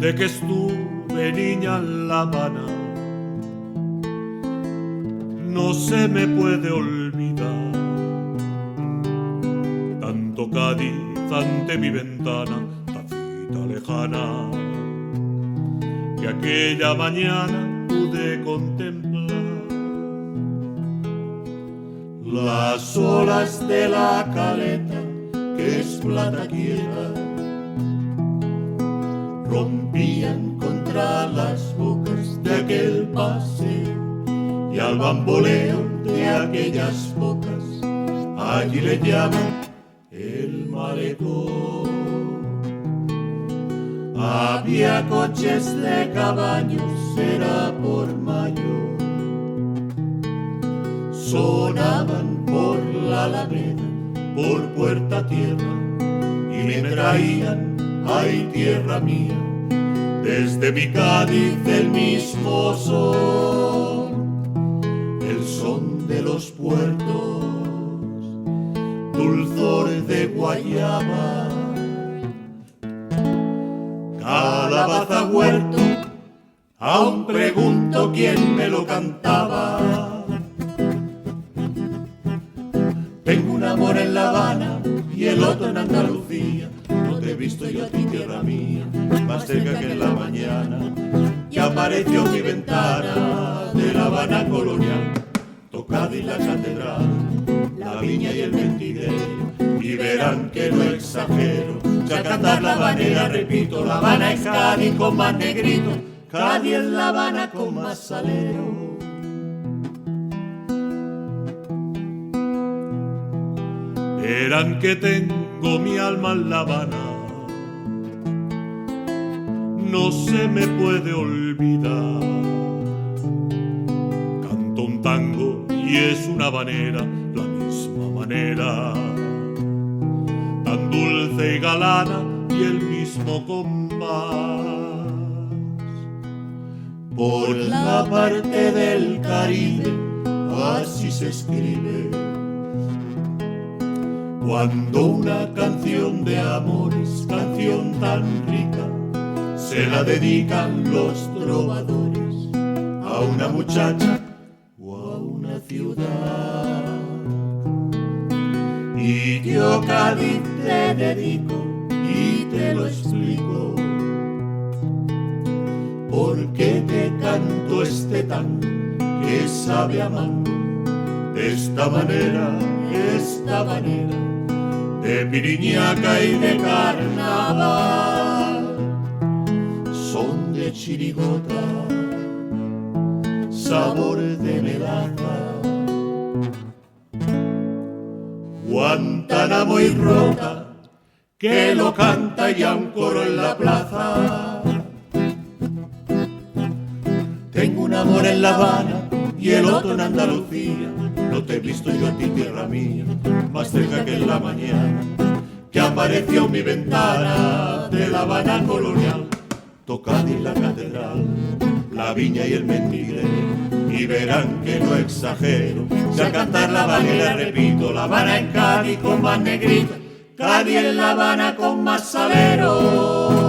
desde que estuve niña en La Habana. No se me puede olvidar tanto Cádiz ante mi ventana, tacita lejana, que aquella mañana pude contemplar. Las olas de la caleta, que es plata quieta, rompían contra las bocas de aquel paseo, y al bamboleo de aquellas bocas allí le llaman el malecón. Había coches de caballos, era por mayo, sonaban por la Alameda, por Puerta Tierra, y me traían, ay tierra mía, desde mi Cádiz el mismo son, el son de los puertos, dulzor de guayaba, calabaza huerto, aún pregunto quién me lo cantaba. Tengo un amor en La Habana y el otro en Andalucía. No te he visto yo a ti, tierra mía, más cerca que en la mañana, que apareció en mi ventana de La Habana colonial. Tocad y la catedral, la viña y el mentidero, y verán que no exagero. Si al cantar la habanera repito, La Habana es Cádiz con más negrito, Cádiz es La Habana con más salero. Verán que tengo mi alma en La Habana, no se me puede olvidar. Canto un tango y es una habanera, la misma manera, tan dulce y galana y el mismo compás. Por la parte del Caribe así se escribe cuando una canción de amores, canción tan rica, se la dedican los trovadores a una muchacha o a una ciudad. Y yo, Cádiz, te dedico y te lo explico, porque te canto este tango que sabe a mango, de esta manera, de piriñaca y de carnaval, son de chirigota, sabor de melaza, Guantánamo y Rota, que lo canta ya un coro en la plaza. Tengo un amor en La Habana y el otro en Andalucía. No te he visto yo a ti, tierra mía, más cerca que en la mañana, que apareció en mi ventana de La Habana colonial. Tocad en la catedral, la viña y el mentidero, y verán que no exagero. Si al cantar la habanera repito, La Habana en Cádiz con más negrito, Cádiz en La Habana con más salero.